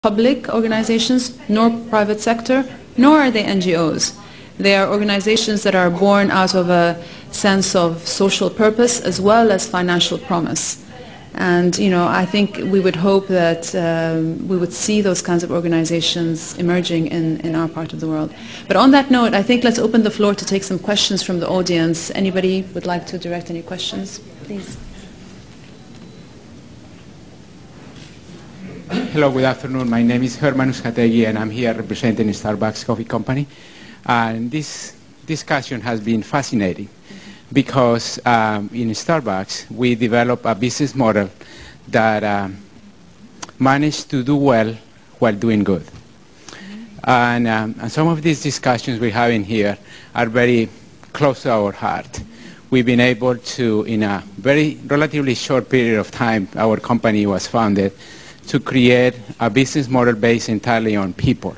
public organizations, nor private sector, nor are they NGOs. They are organizations that are born out of a sense of social purpose as well as financial promise. And I think we would hope that we would see those kinds of organizations emerging in our part of the world. But on that note, I think let's open the floor to take some questions from the audience. Anybody would like to direct any questions? Please. Hello, good afternoon. My name is Herman Uzcategui, and I'm here representing Starbucks Coffee Company. And this discussion has been fascinating because in Starbucks we developed a business model that managed to do well while doing good. And some of these discussions we're having here are very close to our heart. We've been able to, in a very relatively short period of time, our company was founded, to create a business model based entirely on people.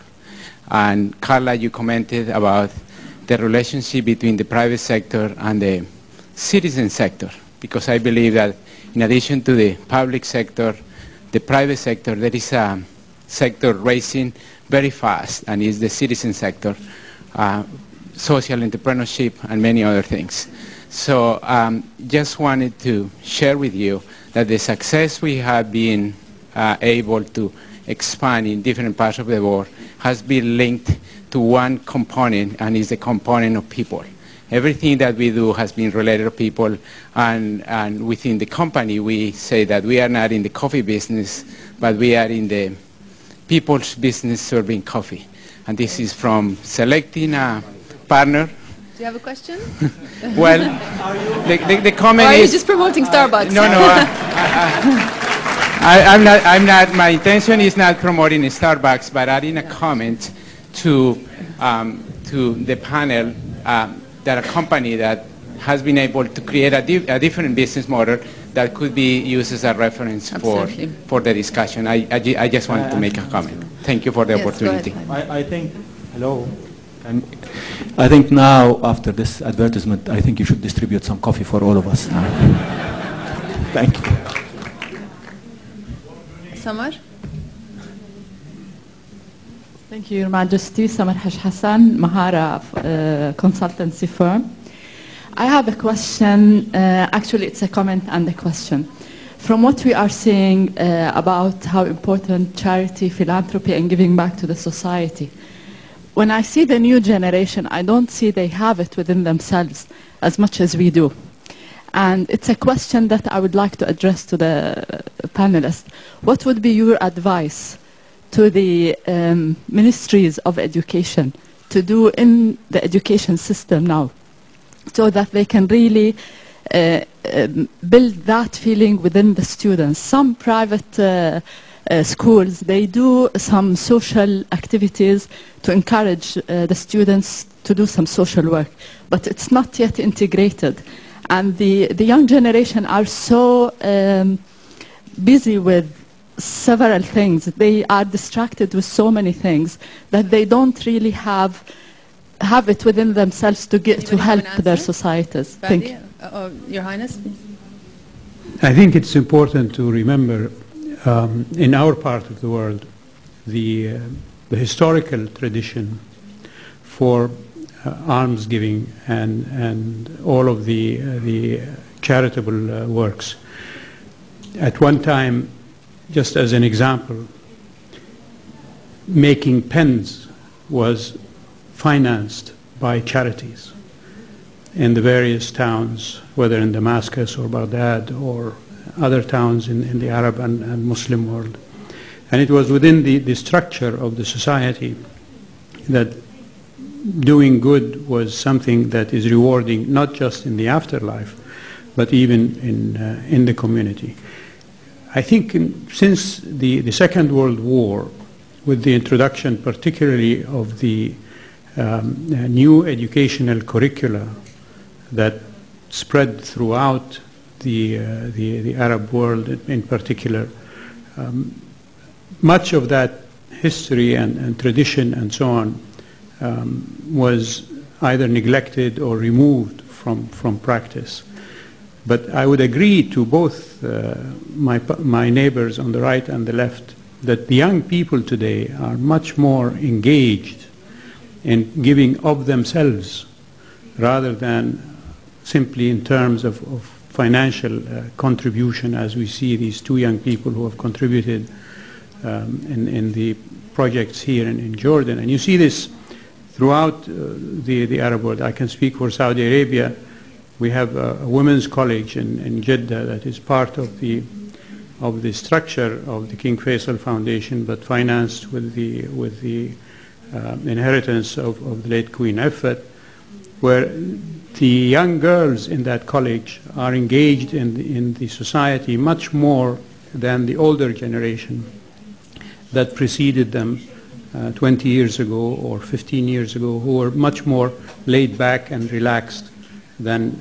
And Carla, you commented about the relationship between the private sector and the citizen sector, because I believe that in addition to the public sector, the private sector, there is a sector racing very fast, and is the citizen sector, social entrepreneurship, and many other things. So just wanted to share with you that the success we have been able to expand in different parts of the world has been linked to one component, and is the component of people. Everything that we do has been related to people, and within the company we say that we are not in the coffee business, but we are in the people's business serving coffee. And this is from selecting a partner. Do you have a question? Well, the comment is... Or are you just promoting Starbucks? No. I'm not, my intention is not promoting Starbucks, but adding a comment to the panel that a company that has been able to create a different business model that could be used as a reference for the discussion. I just wanted to make a comment. Thank you for the opportunity. I think, hello. I think now, after this advertisement, I think you should distribute some coffee for all of us. Thank you. Samar? Thank you, Your Majesty. Samar Hash Hassan, Mahara consultancy firm. I have a question. Actually, it's a comment and a question. From what we are seeing about how important charity, philanthropy, and giving back to the society, when I see the new generation, I don't see they have it within themselves as much as we do. And it's a question that I would like to address to the panelists. What would be your advice to the ministries of education to do in the education system now, so that they can really build that feeling within the students? Some private schools, they do some social activities to encourage the students to do some social work, but it's not yet integrated. And the young generation are so busy with several things. They are distracted with so many things that they don't really have it within themselves to help their societies. Thank you. Your Highness? I think it's important to remember in our part of the world the historical tradition for alms giving and all of the charitable works. At one time, just as an example, making pens was financed by charities in the various towns, whether in Damascus or Baghdad or other towns in the Arab and Muslim world. And it was within the structure of the society that doing good was something that is rewarding, not just in the afterlife, but even in the community. I think since the Second World War, with the introduction particularly of the new educational curricula that spread throughout the Arab world in particular, much of that history and tradition and so on was either neglected or removed from practice. But I would agree to both my neighbors on the right and the left that the young people today are much more engaged in giving of themselves rather than simply in terms of financial contribution, as we see these two young people who have contributed in the projects here in Jordan. And you see this throughout the Arab world. I can speak for Saudi Arabia. We have a women's college in Jeddah that is part of the structure of the King Faisal Foundation, but financed with the inheritance of the late Queen Effet, where the young girls in that college are engaged in the society much more than the older generation that preceded them 20 years ago or 15 years ago, who were much more laid back and relaxed than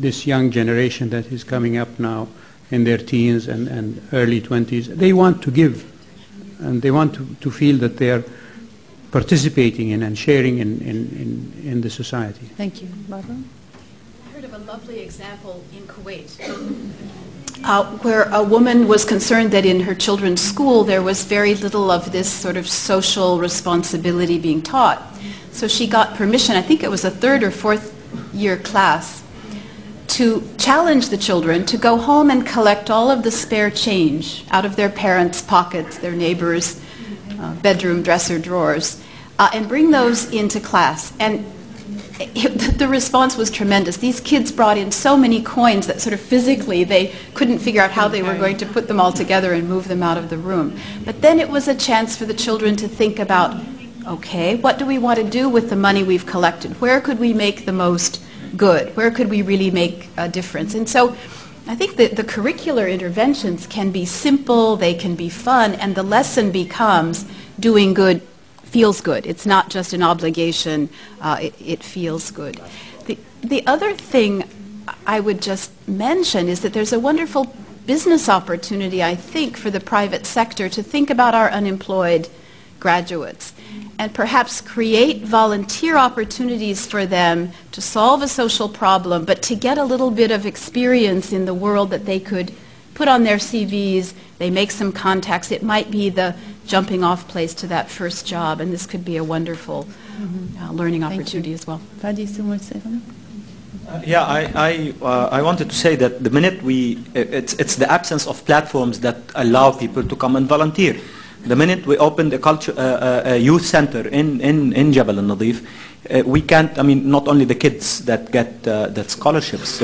this young generation that is coming up now in their teens and early 20s. They want to give, and they want to feel that they are participating in and sharing in the society. Thank you. Barbara? I heard of a lovely example in Kuwait where a woman was concerned that in her children's school there was very little of this sort of social responsibility being taught. So she got permission, I think it was a 3rd or 4th year class, to challenge the children to go home and collect all of the spare change out of their parents' pockets, their neighbors' bedroom dresser drawers, and bring those into class. And the response was tremendous. These kids brought in so many coins that sort of physically they couldn't figure out how they were going to put them all together and move them out of the room. But then it was a chance for the children to think about, okay, what do we want to do with the money we've collected? Where could we make the most good? Where could we really make a difference? And so I think that the curricular interventions can be simple, they can be fun, and the lesson becomes doing good feels good. It's not just an obligation, it feels good. The other thing I would just mention is that there's a wonderful business opportunity, I think, for the private sector to think about our unemployed graduates and perhaps create volunteer opportunities for them to solve a social problem, but to get a little bit of experience in the world that they could put on their CVs, they make some contacts. It might be the jumping off place to that first job, and this could be a wonderful learning opportunity as well. Fadi, someone say something? Yeah, I wanted to say that the minute it's the absence of platforms that allow people to come and volunteer. The minute we opened a youth center in Jabal al-Nadif, we can't, I mean, not only the kids that get that scholarships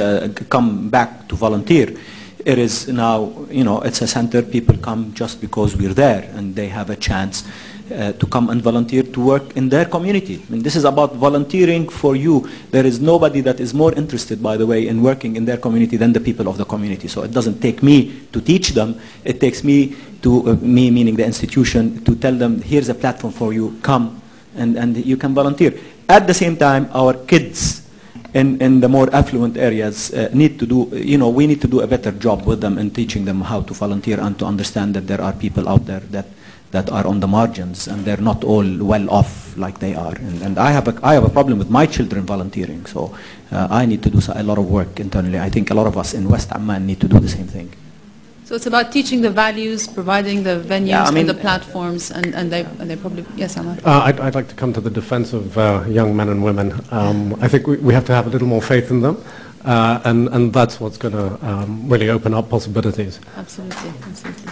come back to volunteer. It is now, you know, it's a center, people come just because we're there and they have a chance to come and volunteer to work in their community. I mean, this is about volunteering for you. There is nobody that is more interested, by the way, in working in their community than the people of the community. So it doesn't take me to teach them, it takes me to, me meaning the institution, to tell them, here's a platform for you, come and you can volunteer. At the same time, our kids in the more affluent areas need to do, you know, we need to do a better job with them in teaching them how to volunteer and to understand that there are people out there that are on the margins and they're not all well off like they are. And I have a problem with my children volunteering, so I need to do a lot of work internally. I think a lot of us in West Amman need to do the same thing. So it's about teaching the values, providing the venues and the platforms, and they probably, yes, Ahmad. I'd like to come to the defense of young men and women. I think we have to have a little more faith in them, and that's what's going to really open up possibilities. Absolutely, absolutely.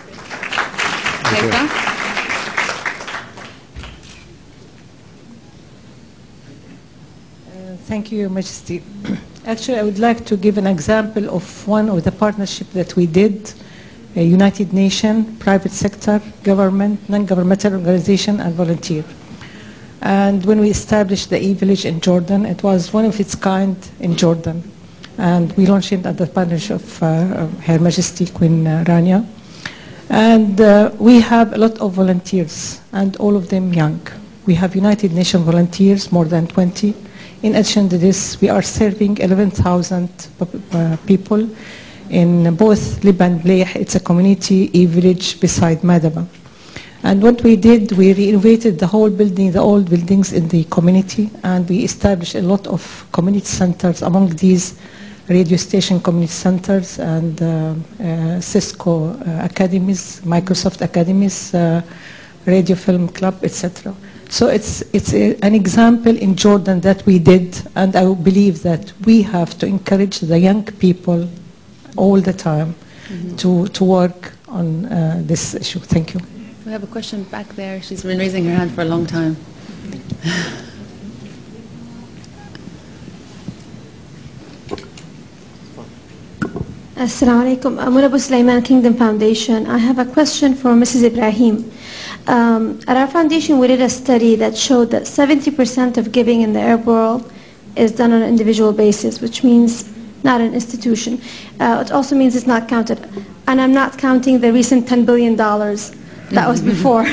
Thank you, Your Majesty. Actually, I would like to give an example of one of the partnership that we did. United Nations, private sector, government, non-governmental organization, and volunteer. And when we established the e-village in Jordan, it was one of its kind in Jordan. And we launched it at the partnership of Her Majesty Queen Rania. And we have a lot of volunteers, and all of them young. We have United Nations volunteers, more than 20. In addition to this, we are serving 11,000 people in both Liban and Leih. It's a community e-village beside Madaba. And what we did, we renovated the whole building, the old buildings in the community, and we established a lot of community centers. Among these, radio station community centers and Cisco academies, Microsoft academies, radio film club, etc. So it's an example in Jordan that we did, and I believe that we have to encourage the young people all the time to work on this issue. Thank you. We have a question back there. She's been raising her hand for a long time. Assalamu alaikum. I'm Abu Sulaiman, Kingdom Foundation. I have a question for Mrs. Ibrahim. At our foundation, we did a study that showed that 70% of giving in the Arab world is done on an individual basis, which means not an institution. It also means it's not counted. And I'm not counting the recent $10 billion that was before.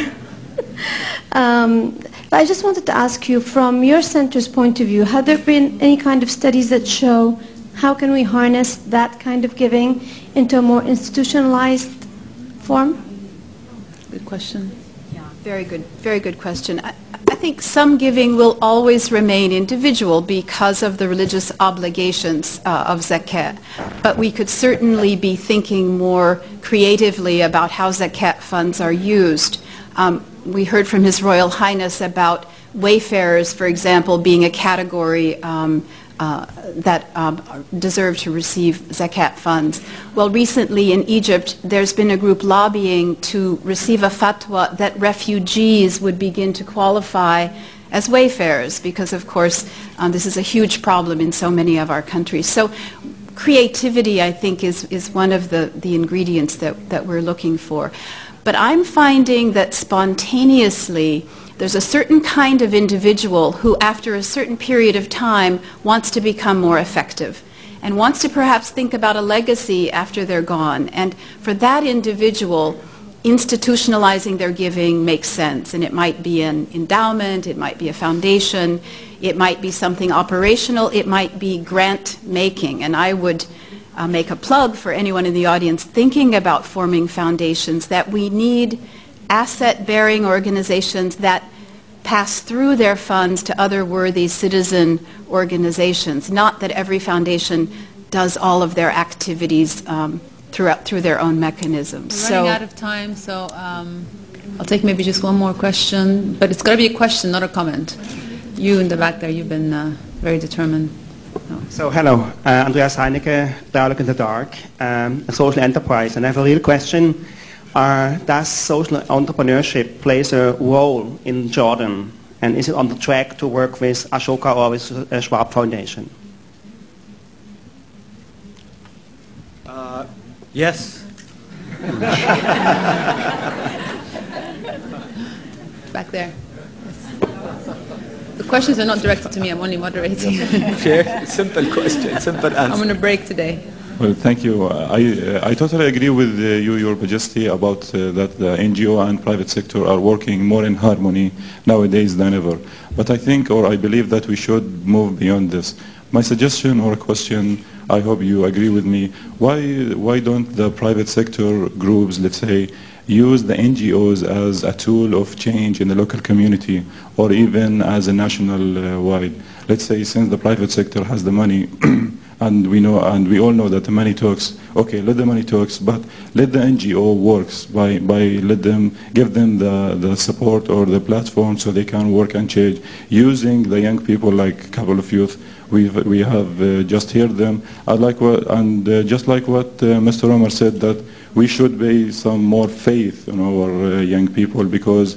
But I just wanted to ask you, from your center's point of view, have there been any kind of studies that show how can we harness that kind of giving into a more institutionalized form? Good question. Yeah, very good question. I think some giving will always remain individual because of the religious obligations of zakat. But we could certainly be thinking more creatively about how zakat funds are used. We heard from His Royal Highness about wayfarers, for example, being a category that deserve to receive zakat funds. Well, recently in Egypt, there's been a group lobbying to receive a fatwa that refugees would begin to qualify as wayfarers because, of course, this is a huge problem in so many of our countries. So creativity, I think, is one of the ingredients that we're looking for. But I'm finding that spontaneously, there's a certain kind of individual who, after a certain period of time, wants to become more effective and wants to perhaps think about a legacy after they're gone. And for that individual, institutionalizing their giving makes sense. And it might be an endowment, it might be a foundation, it might be something operational, it might be grant making. And I would make a plug for anyone in the audience thinking about forming foundations, that we need asset-bearing organizations that pass through their funds to other worthy citizen organizations, not that every foundation does all of their activities through their own mechanisms. We're running out of time, so I'll take maybe just one more question, but it's got to be a question, not a comment. You in the back there, you've been very determined. No. So hello, Andreas Heineke, Dialogue in the Dark, a social enterprise, and I have a real question. Does social entrepreneurship plays a role in Jordan, and is it on the track to work with Ashoka or with Schwab Foundation? Yes. Back there. The questions are not directed to me, I'm only moderating. Sure. Simple question, simple answer. I'm on a break today. Well, thank you. I totally agree with you, Your Majesty, about that the NGO and private sector are working more in harmony nowadays than ever. But I think, or I believe that we should move beyond this. My suggestion or question, I hope you agree with me, why don't the private sector groups, let's say, use the NGOs as a tool of change in the local community or even as a national wide? Let's say since the private sector has the money and we all know that the money talks, okay, let the money talks, but let the NGO works by give them the support or the platform so they can work and change using the young people, like a couple of youth. We have just heard them. Just like what Mr. Omar said, that we should be some more faith in our young people, because